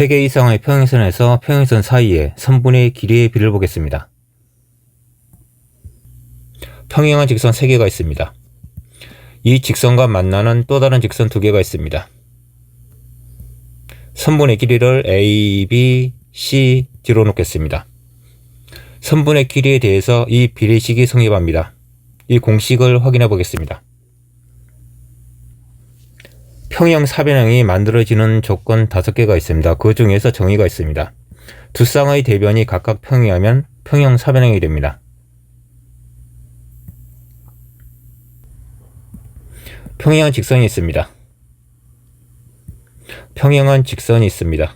3개 이상의 평행선에서 평행선 사이에 선분의 길이의 비를 보겠습니다. 평행한 직선 3개가 있습니다. 이 직선과 만나는 또 다른 직선 2개가 있습니다. 선분의 길이를 A, B, C, D로 놓겠습니다. 선분의 길이에 대해서 이 비례식이 성립합니다. 이 공식을 확인해 보겠습니다. 평형 사변형이 만들어지는 조건 5개가 있습니다. 그 중에서 정의가 있습니다. 두 쌍의 대변이 각각 평행하면 평형 사변형이 됩니다. 평행한 직선이 있습니다. 평행한 직선이 있습니다.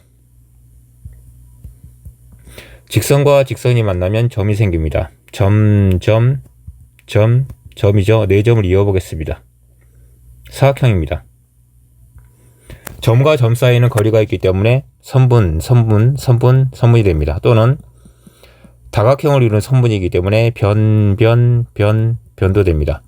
직선과 직선이 만나면 점이 생깁니다. 점이죠. 4점을 이어보겠습니다. 사각형입니다. 점과 점 사이에는 거리가 있기 때문에 선분이 됩니다. 또는 다각형을 이루는 선분이기 때문에 변도 됩니다.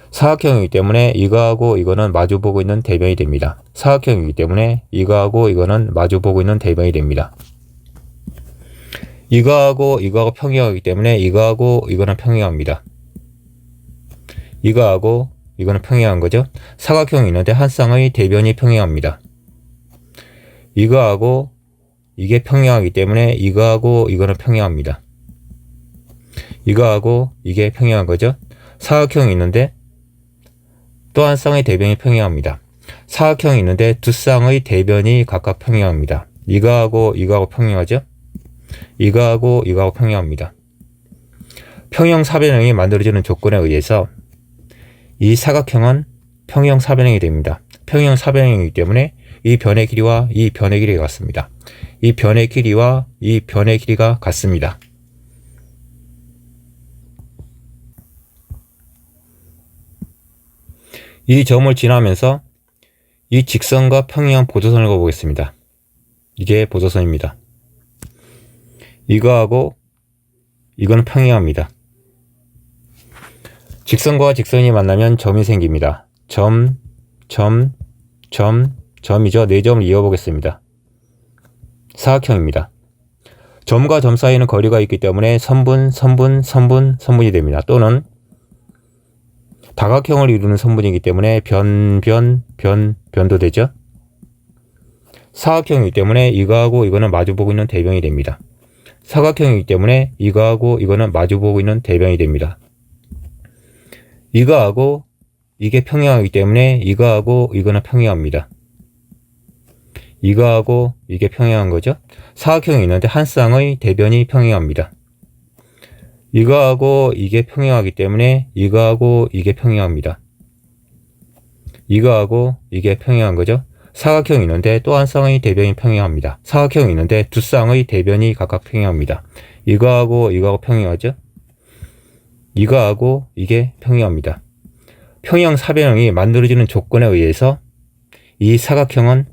사각형이기 때문에 이거하고 이거는 마주보고 있는 대변이 됩니다. 사각형이기 때문에 이거하고 이거는 마주보고 있는 대변이 됩니다. 이거하고 평행하기 때문에 이거하고 이거는 평행합니다. 이거하고 이거는 평행한 거죠. 사각형이 있는데 한 쌍의 대변이 평행합니다. 이거하고 이게 평행하기 때문에 이거하고 이거는 평행합니다. 이거하고 이게 평행한 거죠. 사각형이 있는데 또 한 쌍의 대변이 평행합니다. 사각형이 있는데 두 쌍의 대변이 각각 평행합니다. 이거하고 평행하죠. 이거하고 평행합니다. 평형 사변형이 만들어지는 조건에 의해서 이 사각형은 평형 사변형이 됩니다. 평형 사변형이기 때문에 이 변의 길이와 이 변의 길이가 같습니다. 이 변의 길이와 이 변의 길이가 같습니다. 이 점을 지나면서 이 직선과 평행한 보조선을 그어보겠습니다. 이게 보조선입니다. 이거하고 이거는 평행합니다. 직선과 직선이 만나면 점이 생깁니다. 점이죠. 4점을 이어보겠습니다. 사각형입니다. 점과 점 사이에는 거리가 있기 때문에 선분이 됩니다. 또는 다각형을 이루는 선분이기 때문에 변도 되죠. 사각형이기 때문에 이거하고 이거는 마주보고 있는 대변이 됩니다. 사각형이기 때문에 이거하고 이거는 마주보고 있는 대변이 됩니다. 이거하고 이게 평행하기 때문에 이거하고 이거는 평행합니다. 이거하고 이게 평행한 거죠. 사각형이 있는데 한 쌍의 대변이 평행합니다. 이거하고 이게 평행하기 때문에 이거하고 이게 평행합니다. 이거하고 이게 평행한 거죠. 사각형이 있는데 또 한 쌍의 대변이 평행합니다. 사각형이 있는데 두 쌍의 대변이 각각 평행합니다. 이거하고 평행하죠. 이거하고 이게 평행합니다. 평형 사변형이 만들어지는 조건에 의해서 이 사각형은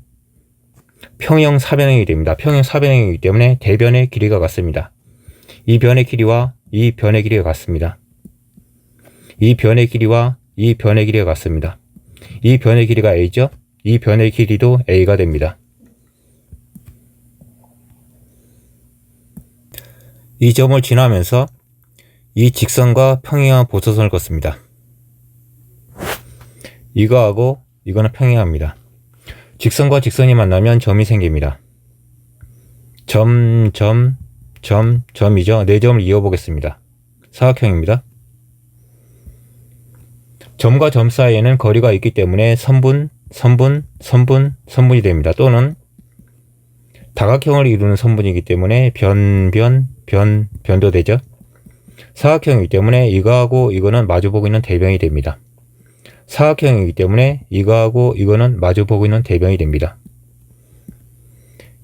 평형 사변형이 됩니다. 평형 사변형이기 때문에 대변의 길이가 같습니다. 이 변의 길이와 이 변의 길이가 같습니다. 이 변의 길이와 이 변의 길이가 같습니다. 이 변의 길이가 A죠. 이 변의 길이도 A가 됩니다. 이 점을 지나면서 이 직선과 평행한 보조선을 긋습니다. 이거하고 이거는 평행합니다. 직선과 직선이 만나면 점이 생깁니다. 점이죠. 4점을 이어보겠습니다. 사각형입니다. 점과 점 사이에는 거리가 있기 때문에 선분이 됩니다. 또는 다각형을 이루는 선분이기 때문에 변도 되죠. 사각형이기 때문에 이거하고 이거는 마주보고 있는 대변이 됩니다. 사각형이기 때문에 이거하고 이거는 마주보고 있는 대변이 됩니다.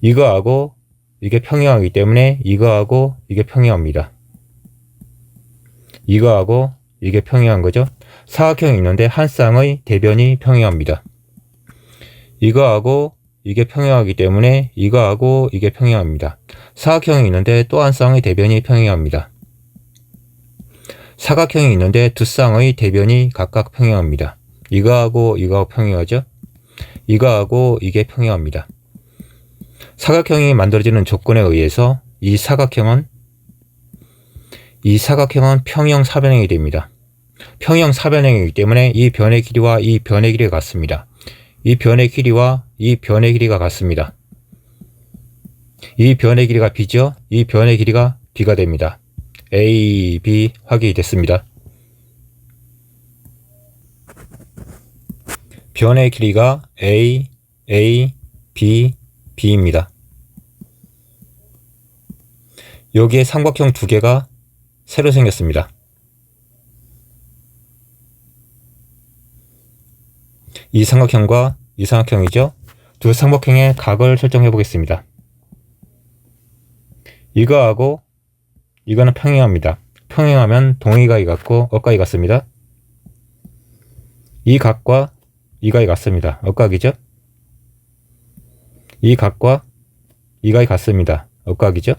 이거하고 이게 평행하기 때문에 이거하고 이게 평행합니다. 이거하고 이게 평행한 거죠. 사각형이 있는데 한 쌍의 대변이 평행합니다. 이거하고 이게 평행하기 때문에 이거하고 이게 평행합니다. 사각형이 있는데 또 한 쌍의 대변이 평행합니다. 사각형이 있는데 두 쌍의 대변이 각각 평행합니다. 이거하고 이거하고 평행하죠. 이거하고 이게 평행합니다. 사각형이 만들어지는 조건에 의해서 이 사각형은 평형 사변형이 됩니다. 평형 사변형이기 때문에 이 변의 길이와 이 변의 길이가 같습니다. 이 변의 길이와 이 변의 길이가 같습니다. 이 변의 길이가 b죠. 이 변의 길이가 b가 됩니다. A, B 확인이 됐습니다. 변의 길이가 A, B, B입니다. 여기에 삼각형 두 개가 새로 생겼습니다. 이 삼각형과 이 삼각형이죠. 두 삼각형의 각을 설정해 보겠습니다. 이거하고 이거는 평행합니다. 평행하면 동의각이 같고 억각이 같습니다. 이 각과 이 각이 같습니다. 억각이죠. 이 각과 이 각이 같습니다. 억각이죠.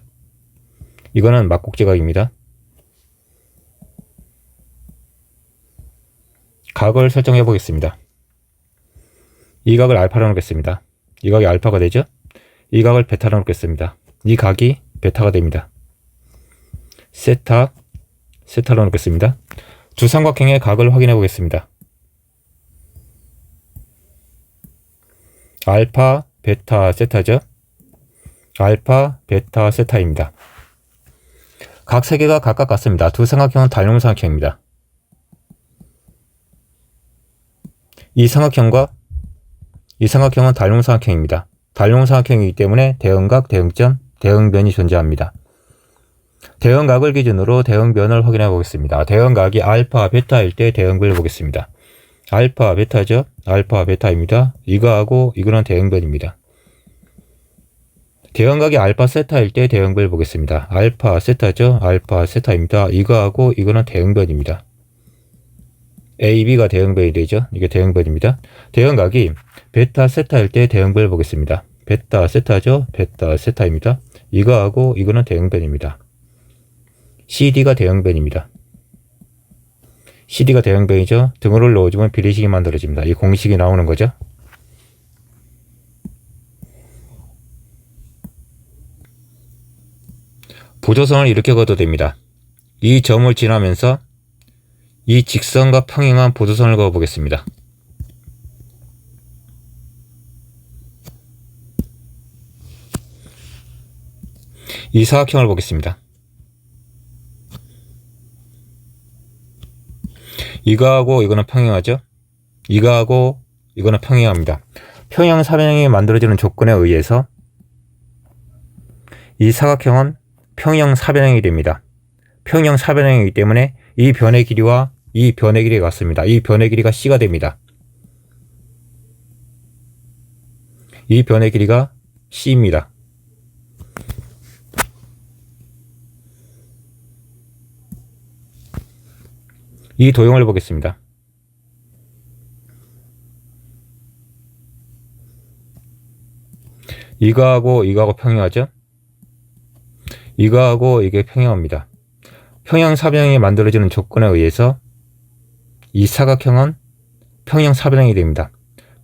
이거는 막곡지각입니다. 각을 설정해 보겠습니다. 이 각을 알파로 놓겠습니다. 이 각이 알파가 되죠. 이 각을 베타로 놓겠습니다. 이 각이 베타가 됩니다. 세타로 놓겠습니다. 두 삼각형의 각을 확인해 보겠습니다. 알파, 베타, 세타죠. 알파, 베타, 세타입니다. 각 세 개가 각각 같습니다. 두 삼각형은 달용 삼각형입니다. 이 삼각형과 이 삼각형은 달용 삼각형입니다. 달용 삼각형이기 때문에 대응각, 대응점, 대응변이 존재합니다. 대응각을 기준으로 대응변을 확인해 보겠습니다. 대응각이 알파, 베타일 때 대응변을 보겠습니다. 알파, 베타죠. 알파, 베타입니다. 이거하고 이거는 대응변입니다. 대응각이 알파, 세타일 때 대응변을 보겠습니다. 알파, 세타죠. 알파, 세타입니다. 이거하고 이거는 대응변입니다. A, B가 대응변이 되죠. 이게 대응변입니다. 대응각이 베타, 세타일 때 대응변을 보겠습니다. 베타, 세타죠. 베타, 세타입니다. 이거하고 이거는 대응변입니다. CD가 대응변입니다. CD가 대응변이죠. 등호를 넣어주면 비례식이 만들어집니다. 이 공식이 나오는 거죠. 보조선을 이렇게 그어도 됩니다. 이 점을 지나면서 이 직선과 평행한 보조선을 그어 보겠습니다. 이 사각형을 보겠습니다. 이거하고 이거는 평행하죠. 이거하고 이거는 평행합니다. 평행 사변형이 만들어지는 조건에 의해서 이 사각형은 평형 사변형이 됩니다. 평형 사변형이기 때문에 이 변의 길이와 이 변의 길이가 같습니다. 이 변의 길이가 C가 됩니다. 이 변의 길이가 C입니다. 이 도형을 보겠습니다. 이거하고 이거하고 평행하죠? 이거하고 이게 평행합니다. 평형 사변형이 만들어지는 조건에 의해서 이 사각형은 평형 사변형이 됩니다.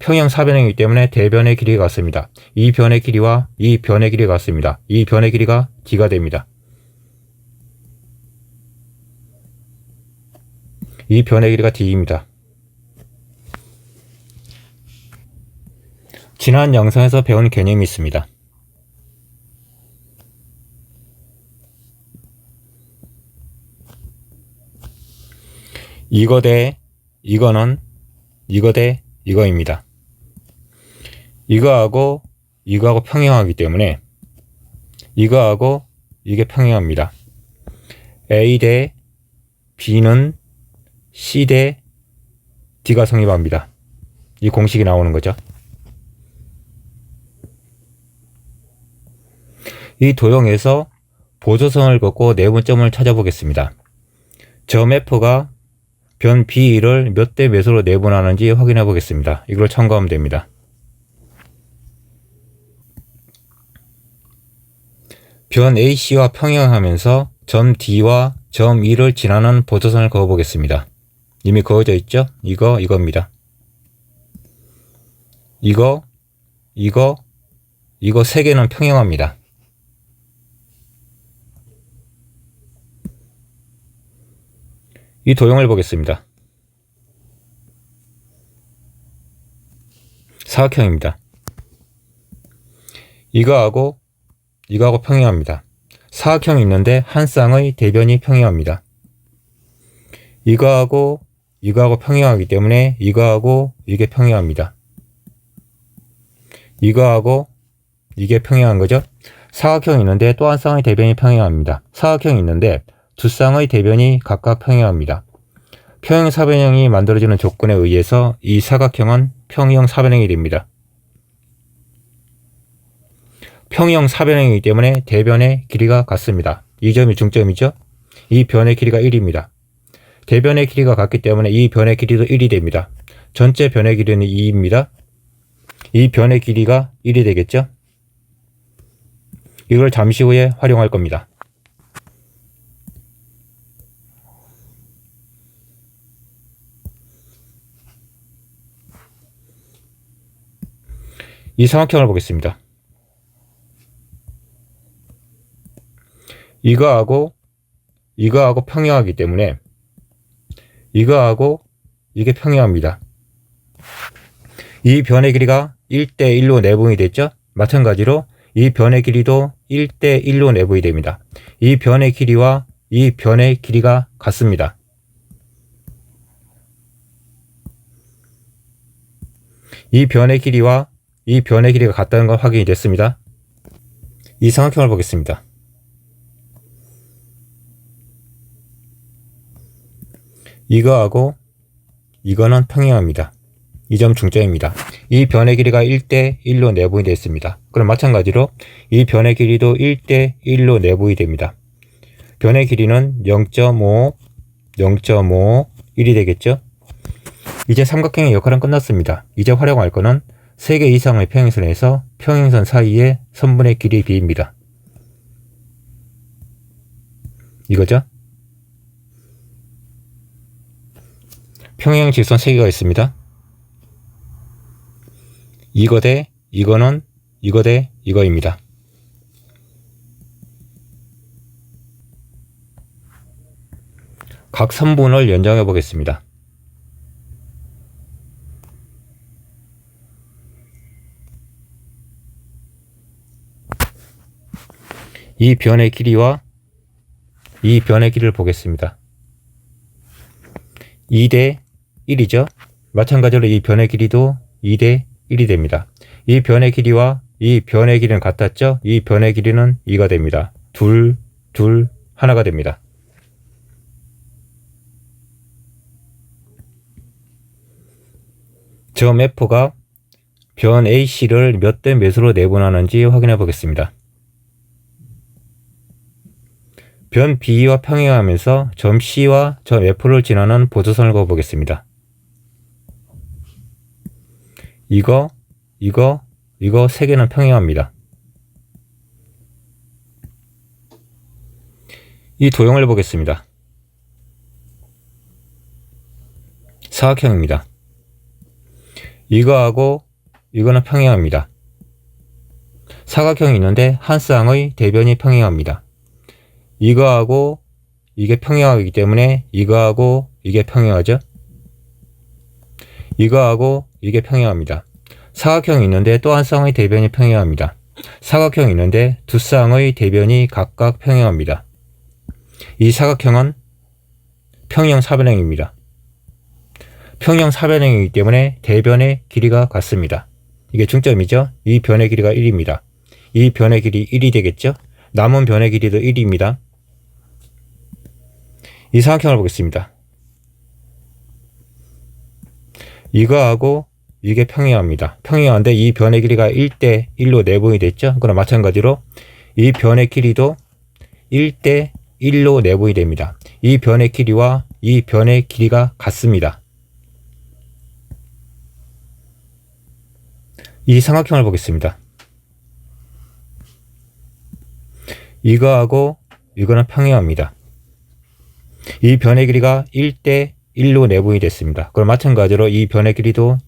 평형 사변형이기 때문에 대변의 길이가 같습니다. 이 변의 길이와 이 변의 길이가 같습니다. 이 변의 길이가 D가 됩니다. 이 변의 길이가 D입니다. 지난 영상에서 배운 개념이 있습니다. 이거 대 이거는 이거 대 이거입니다. 이거하고 이거하고 평행하기 때문에 이거하고 이게 평행합니다. A 대 B는 C 대 D가 성립합니다. 이 공식이 나오는 거죠. 이 도형에서 보조선을 긋고 내분점을 찾아보겠습니다. 점 F가 변 B를 몇 대 몇으로 내분하는지 확인해 보겠습니다. 이걸 참고하면 됩니다. 변 AC와 평행하면서 점 D와 점 E를 지나는 보조선을 그어 보겠습니다. 이미 그어져 있죠? 이거입니다. 이거 이거 세 개는 평행합니다. 이 도형을 보겠습니다. 사각형입니다. 이거하고 평행합니다. 사각형이 있는데 한 쌍의 대변이 평행합니다. 이거하고 평행하기 때문에 이거하고 이게 평행합니다. 이거하고 이게 평행한 거죠. 사각형이 있는데 또 한 쌍의 대변이 평행합니다. 사각형이 있는데 두 쌍의 대변이 각각 평행합니다. 평행사변형이 만들어지는 조건에 의해서 이 사각형은 평형사변형이 됩니다. 평형사변형이기 때문에 대변의 길이가 같습니다. 이 점이 중점이죠. 이 변의 길이가 1입니다. 대변의 길이가 같기 때문에 이 변의 길이도 1이 됩니다. 전체 변의 길이는 2입니다. 이 변의 길이가 1이 되겠죠. 이걸 잠시 후에 활용할 겁니다. 이 삼각형을 보겠습니다. 이거하고 평행하기 때문에 이거하고 이게 평행합니다. 이 변의 길이가 1대1로 내분이 됐죠. 마찬가지로 이 변의 길이도 1대1로 내분이 됩니다. 이 변의 길이와 이 변의 길이가 같습니다. 이 변의 길이와 이 변의 길이가 같다는 건 확인이 됐습니다. 이 삼각형을 보겠습니다. 이거하고 이거는 평행합니다. 이 점 중점입니다. 이 변의 길이가 1대1로 내분이 되어 있습니다. 그럼 마찬가지로 이 변의 길이도 1대1로 내분이 됩니다. 변의 길이는 0.5, 1이 되겠죠? 이제 삼각형의 역할은 끝났습니다. 이제 활용할 거는 3개 이상의 평행선에서 평행선 사이의 선분의 길이 비입니다. 이거죠? 평행 직선 3개가 있습니다. 이거 대 이거는 이거 대 이거입니다. 각 선분을 연장해 보겠습니다. 이 변의 길이와 이 변의 길이를 보겠습니다. 2대 1이죠. 마찬가지로 이 변의 길이도 2대 1이 됩니다. 이 변의 길이와 이 변의 길이는 같았죠. 이 변의 길이는 2가 됩니다. 둘, 하나가 됩니다. 점 F가 변 AC를 몇 대 몇으로 내분하는지 확인해 보겠습니다. 변 B와 평행하면서 점 C와 점 F를 지나는 보조선을 그어보겠습니다. 이거 3개는 평행합니다. 이 도형을 보겠습니다. 사각형입니다. 이거하고 이거는 평행합니다. 사각형이 있는데 한 쌍의 대변이 평행합니다. 이거하고 이게 평행하기 때문에 이거하고 이게 평행하죠. 이거하고 이게 평행합니다. 사각형이 있는데 또 한 쌍의 대변이 평행합니다. 사각형이 있는데 두 쌍의 대변이 각각 평행합니다. 이 사각형은 평형사변형입니다. 평형사변형이기 때문에 대변의 길이가 같습니다. 이게 중점이죠. 이 변의 길이가 1입니다. 이 변의 길이 1이 되겠죠. 남은 변의 길이도 1입니다. 이 삼각형을 보겠습니다. 이거하고 이게 평행합니다. 평행한데 이 변의 길이가 1대1로 내분이 됐죠. 그럼 마찬가지로 이 변의 길이도 1대1로 내분이 됩니다. 이 변의 길이와 이 변의 길이가 같습니다. 이 삼각형을 보겠습니다. 이거하고 이거는 평행합니다. 이 변의 길이가 1대1로 내분이 됐습니다. 그럼 마찬가지로 이 변의 길이도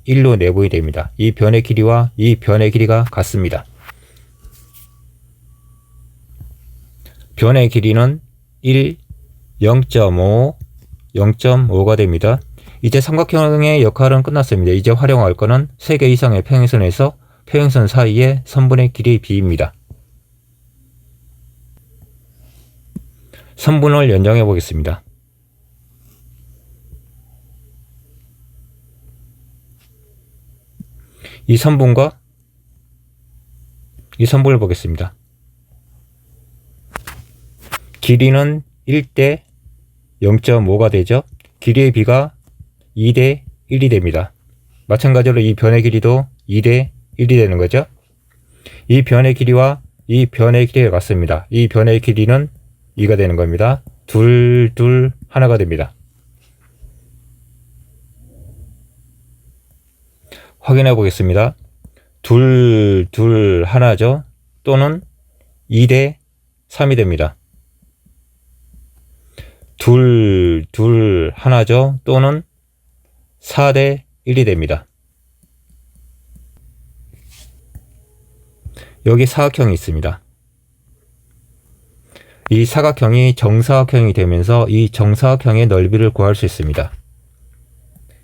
1로 내분이 됩니다. 이 변의 길이와 이 변의 길이가 같습니다. 변의 길이는 1, 0.5, 0.5가 됩니다. 이제 삼각형의 역할은 끝났습니다. 이제 활용할 거는 3개 이상의 평행선에서 평행선 사이의 선분의 길이의 비입니다. 선분을 연장해 보겠습니다. 이 선분과 이 선분을 보겠습니다. 길이는 1대 0.5가 되죠. 길이의 비가 2대 1이 됩니다. 마찬가지로 이 변의 길이도 2대 1이 되는 거죠. 이 변의 길이와 이 변의 길이가 같습니다. 이 변의 길이는 2가 되는 겁니다. 둘, 하나가 됩니다. 확인해 보겠습니다. 둘, 하나죠. 또는 2대 3이 됩니다. 둘, 하나죠. 또는 4대 1이 됩니다. 여기 사각형이 있습니다. 이 사각형이 정사각형이 되면서 이 정사각형의 넓이를 구할 수 있습니다.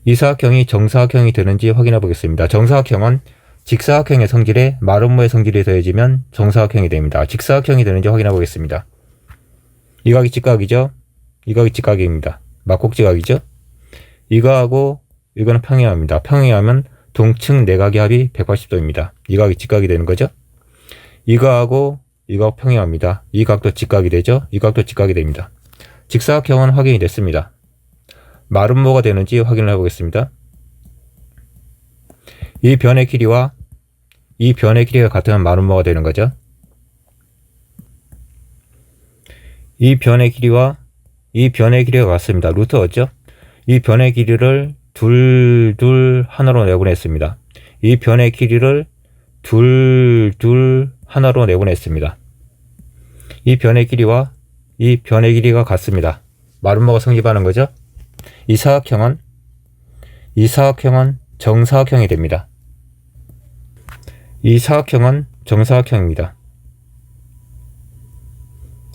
이 사각형이 정사각형이 되는지 확인해 보겠습니다. 정사각형은 직사각형의 성질에 마름모의 성질이 더해지면 정사각형이 됩니다. 직사각형이 되는지 확인해 보겠습니다. 이 각이 직각이죠. 이 각이 직각입니다. 막곡직각이죠. 이거하고 이거는 평행합니다. 평행하면 동측 내각의 합이 180도입니다. 이 각이 직각이 되는 거죠. 이거하고 이거 평행합니다. 이 각도 직각이 되죠. 이 각도 직각이 됩니다. 직사각형은 확인이 됐습니다. 마름모가 되는지 확인을 해보겠습니다. 이 변의 길이와 이 변의 길이가 같으면 마름모가 되는 거죠. 이 변의 길이와 이 변의 길이가 같습니다. 루트 어죠? 이 변의 길이를 둘, 하나로 내보냈습니다. 이 변의 길이를 둘, 하나로 내보냈습니다. 이 변의 길이와 이 변의 길이가 같습니다. 마름모가 성립하는 거죠. 이 사각형은 정사각형이 됩니다. 이 사각형은 정사각형입니다.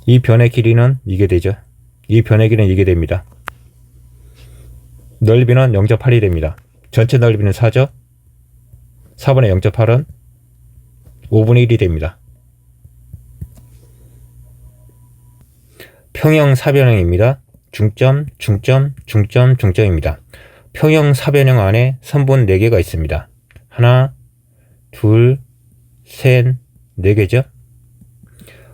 이 변의 길이는 이게 되죠. 이 변의 길이는 이게 됩니다. 넓이는 0.8이 됩니다. 전체 넓이는 4죠. 4분의 0.8은 5분의 1이 됩니다. 평형 사변형입니다. 중점입니다. 평형 사변형 안에 선분 4개가 있습니다. 하나, 둘, 셋, 4개죠.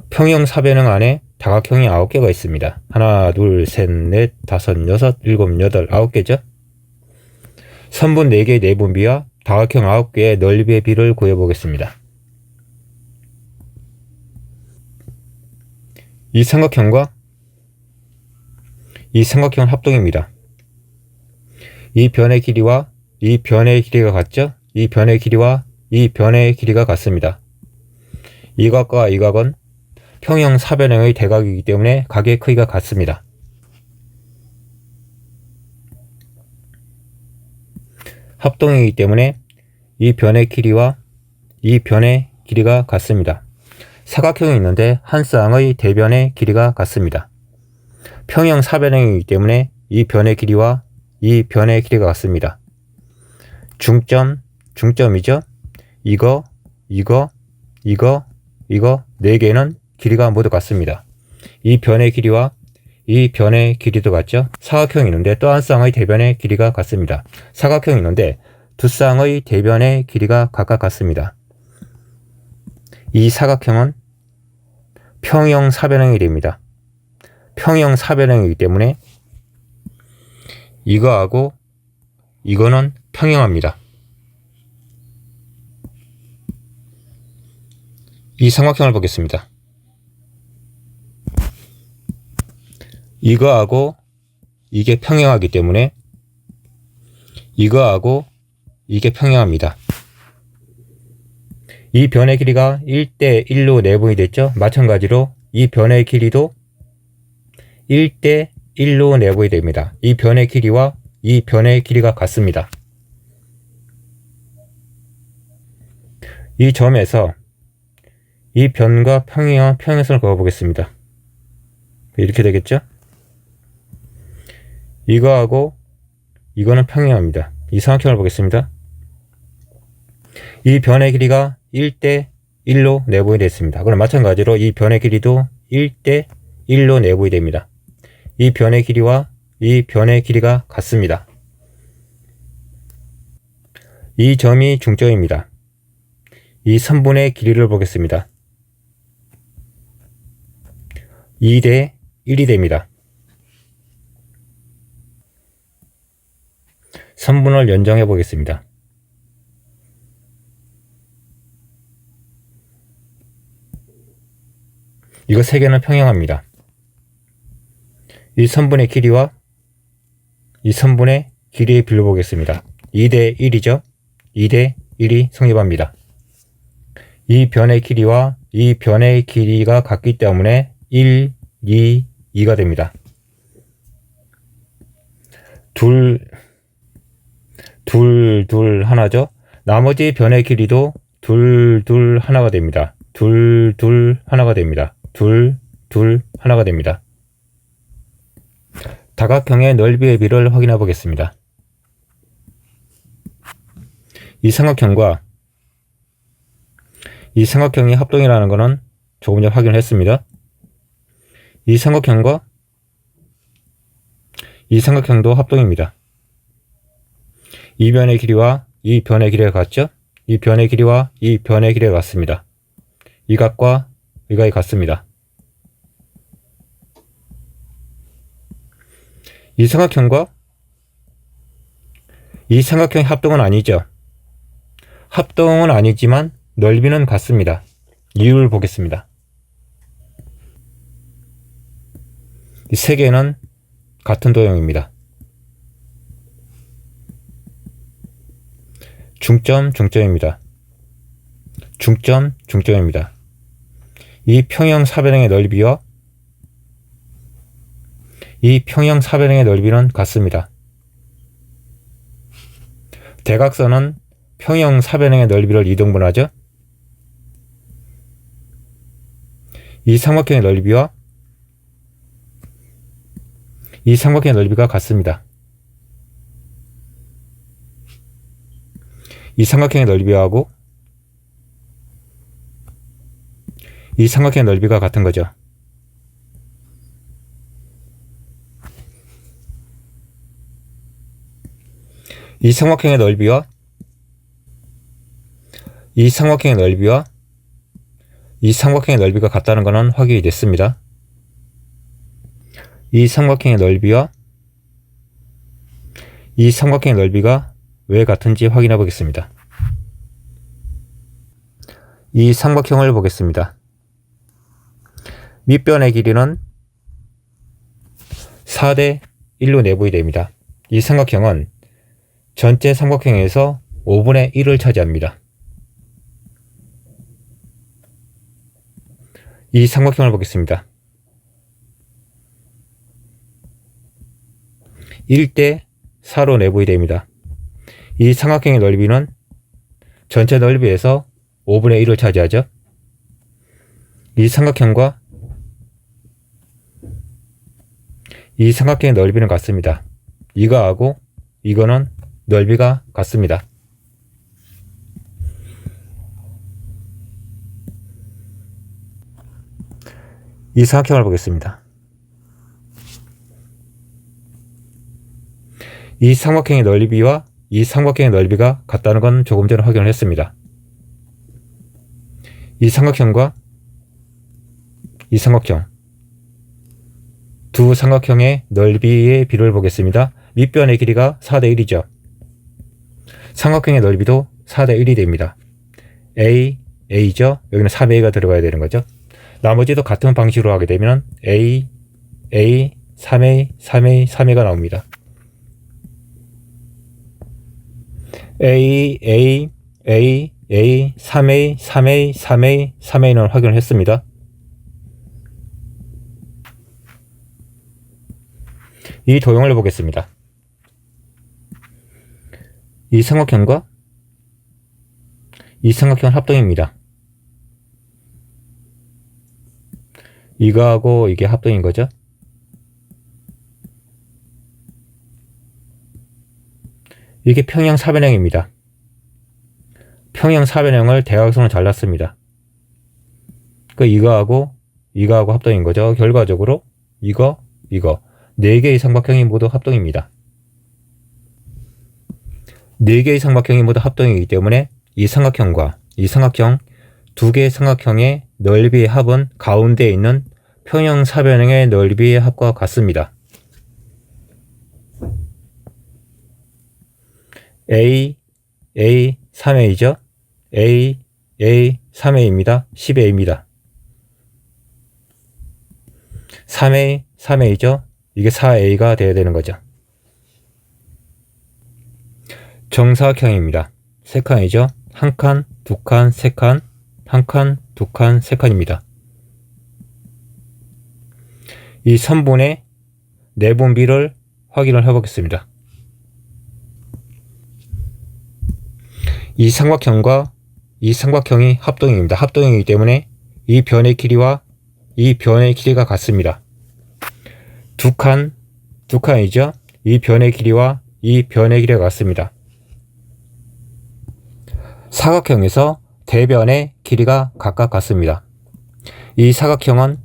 평형 사변형 안에 다각형이 9개가 있습니다. 하나, 둘, 셋, 넷, 다섯, 여섯, 일곱, 여덟, 9개죠. 선분 4개의 내분비와 다각형 9개의 넓이의 비를 구해보겠습니다. 이 삼각형과 이 삼각형 합동입니다. 이 변의 길이와 이 변의 길이가 같죠? 이 변의 길이와 이 변의 길이가 같습니다. 이 각과 이 각은 평형 사변형의 대각이기 때문에 각의 크기가 같습니다. 합동이기 때문에 이 변의 길이와 이 변의 길이가 같습니다. 사각형이 있는데 한 쌍의 대변의 길이가 같습니다. 평형 사변형이기 때문에 이 변의 길이와 이 변의 길이가 같습니다. 중점이죠. 이거 4개는 길이가 모두 같습니다. 이 변의 길이와 이 변의 길이도 같죠. 사각형이 있는데 또 한 쌍의 대변의 길이가 같습니다. 사각형이 있는데 두 쌍의 대변의 길이가 각각 같습니다. 이 사각형은 평형 사변형이 됩니다. 평형 사변형이기 때문에 이거하고 이거는 평행합니다. 이 삼각형을 보겠습니다. 이거하고 이게 평행하기 때문에 이거하고 이게 평행합니다. 이 변의 길이가 1대 1로 내분이 됐죠. 마찬가지로 이 변의 길이도 1대 1로 내분이 됩니다. 이 변의 길이와 이 변의 길이가 같습니다. 이 점에서 이 변과 평행한 평행선을 그어보겠습니다. 이렇게 되겠죠? 이거하고 이거는 평행합니다. 이 삼각형을 보겠습니다. 이 변의 길이가 1대 1로 내보이 됐습니다. 그럼 마찬가지로 이 변의 길이도 1대 1로 내보이 됩니다. 이 변의 길이와 이 변의 길이가 같습니다. 이 점이 중점입니다. 이 선분의 길이를 보겠습니다. 2대 1이 됩니다. 선분을 연정해 보겠습니다. 이거 세 개는 평행합니다. 이 선분의 길이와 이 선분의 길이의 비를 보겠습니다. 2대 1이죠. 2대 1이 성립합니다. 이 변의 길이와 이 변의 길이가 같기 때문에 1, 2, 2가 됩니다. 둘, 하나죠. 나머지 변의 길이도 하나가 됩니다. 하나가 됩니다. 하나가 됩니다. 다각형의 넓이의 비를 확인해 보겠습니다. 이 삼각형과 이 삼각형이 합동이라는 것은 조금 전에 확인을 했습니다. 이 삼각형과 이 삼각형도 합동입니다. 이 변의 길이와 이 변의 길이가 같죠? 이 변의 길이와 이 변의 길이가 같습니다. 이 각과 이 각이 같습니다. 이 삼각형과 이 삼각형의 합동은 아니죠. 합동은 아니지만 넓이는 같습니다. 이유를 보겠습니다. 이 세 개는 같은 도형입니다. 중점입니다. 중점입니다. 이 평형 사변형의 넓이와 이 평형 사변형의 넓이는 같습니다. 대각선은 평형 사변형의 넓이를 2등분하죠. 이 삼각형의 넓이와 이 삼각형의 넓이가 같습니다. 이 삼각형의 넓이하고 이 삼각형의 넓이가 같은 거죠. 이 삼각형의 넓이와 이 삼각형의 넓이와 이 삼각형의 넓이가 같다는 것은 확인이 됐습니다. 이 삼각형의 넓이와 이 삼각형의 넓이가 왜 같은지 확인해 보겠습니다. 이 삼각형을 보겠습니다. 밑변의 길이는 4대 1로 내보이 됩니다. 이 삼각형은 전체 삼각형에서 5분의 1을 차지합니다. 이 삼각형을 보겠습니다. 1대 4로 내보이 됩니다. 이 삼각형의 넓이는 전체 넓이에서 5분의 1을 차지하죠. 이 삼각형과 이 삼각형의 넓이는 같습니다. 이거하고 이거는 넓이가 같습니다. 이 삼각형을 보겠습니다. 이 삼각형의 넓이와 이 삼각형의 넓이가 같다는 건 조금 전에 확인을 했습니다. 이 삼각형과 이 삼각형 두 삼각형의 넓이의 비를 보겠습니다. 밑변의 길이가 4대 1이죠. 삼각형의 넓이도 4대 1이 됩니다. A죠. 여기는 3A가 들어가야 되는 거죠. 나머지도 같은 방식으로 하게 되면 A, 3A가 나옵니다. A, 3A는 확인을 했습니다. 이 도형을 보겠습니다. 이 삼각형과 이 삼각형은 합동입니다. 이거하고 이게 합동인 거죠. 이게 평형사변형입니다. 평형사변형을 대각선으로 잘랐습니다. 이거하고 합동인 거죠. 결과적으로 이거 4개의 삼각형이 모두 합동입니다. 4개의 삼각형이 모두 합동이기 때문에 이 삼각형과 이 삼각형 2개의 삼각형의 넓이의 합은 가운데에 있는 평형사변형의 넓이의 합과 같습니다. A, 3A죠. A, 3A입니다. 10A입니다. 3A, 3A죠. 이게 4A가 되어야 되는 거죠. 정사각형입니다. 3칸이죠. 1칸, 2칸, 3칸, 1칸, 2칸, 3칸입니다. 이 선분의 내분비를 확인을 해보겠습니다. 이 삼각형과 이 삼각형이 합동입니다. 합동이기 때문에 이 변의 길이와 이 변의 길이가 같습니다. 2칸이죠. 이 변의 길이와 이 변의 길이가 같습니다. 사각형에서 대변의 길이가 각각 같습니다. 이 사각형은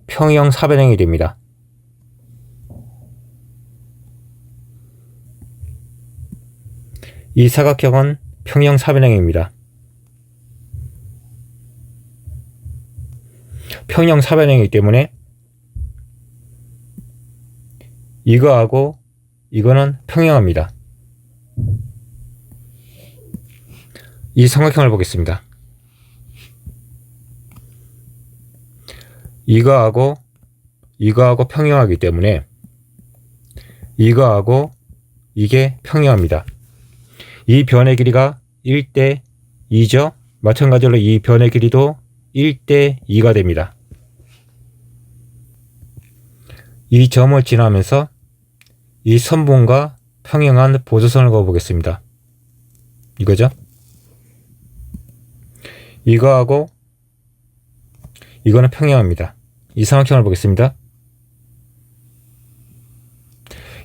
평형사변형이 됩니다. 이 사각형은 평형사변형입니다. 평형사변형이기 때문에 이거하고 이거는 평형합니다. 이 삼각형을 보겠습니다. 이거하고 평형하기 때문에 이거하고 이게 평형합니다. 이 변의 길이가 1대 2죠. 마찬가지로 이 변의 길이도 1대 2가 됩니다. 이 점을 지나면서 이 선분과 평행한 보조선을 그어보겠습니다. 이거죠. 이거하고 이거는 평행합니다. 이 삼각형을 보겠습니다.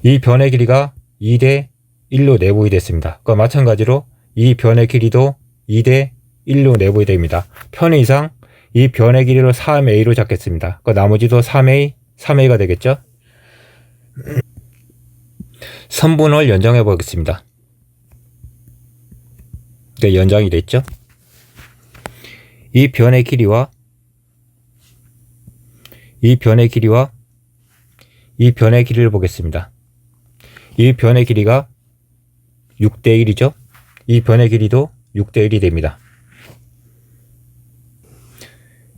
이 변의 길이가 2대 1로 내보이 됐습니다. 그와 마찬가지로 이 변의 길이도 2대 1로 내보이 됩니다. 편의상 이 변의 길이를 3A로 잡겠습니다. 그 나머지도 3A가 되겠죠. 선분을 연장해 보겠습니다. 연장이 됐죠. 이 변의 길이와 이 변의 길이와 이 변의 길이를 보겠습니다. 이 변의 길이가 6대 1이죠. 이 변의 길이도 6대 1이 됩니다.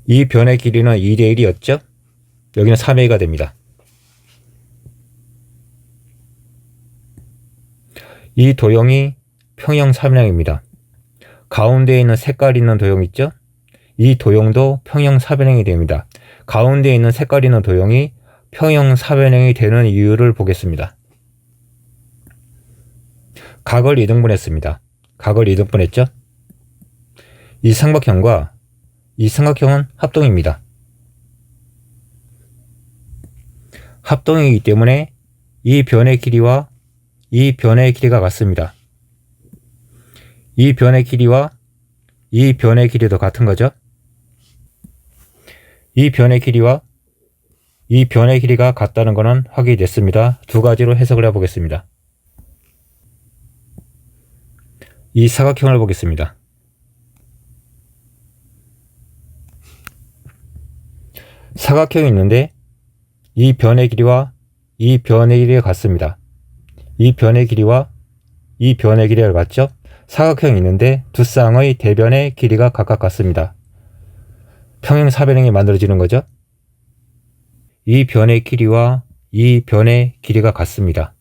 이 변의 길이는 2대 1이었죠. 여기는 3A가 됩니다. 이 도형이 평형사변형입니다. 가운데에 있는 색깔 있는 도형 있죠? 이 도형도 평형사변형이 됩니다. 가운데에 있는 색깔 있는 도형이 평형사변형이 되는 이유를 보겠습니다. 각을 2등분했습니다. 각을 2등분했죠? 이 삼각형과 이 삼각형은 합동입니다. 합동이기 때문에 이 변의 길이와 이 변의 길이가 같습니다. 이 변의 길이와 이 변의 길이도 같은 거죠. 이 변의 길이와 이 변의 길이가 같다는 것은 확인이 됐습니다. 두 가지로 해석을 해보겠습니다. 이 사각형을 보겠습니다. 사각형이 있는데 이 변의 길이와 이 변의 길이가 같습니다. 이 변의 길이와 이 변의 길이가 같죠? 사각형이 있는데 두 쌍의 대변의 길이가 각각 같습니다. 평형사변형이 만들어지는 거죠. 이 변의 길이와 이 변의 길이가 같습니다.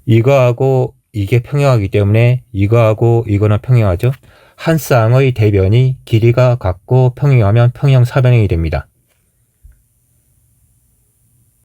이거하고 이게 평형하기 때문에 이거하고 이거는 평형하죠. 한 쌍의 대변이 길이가 같고 평형하면 평형사변형이 됩니다.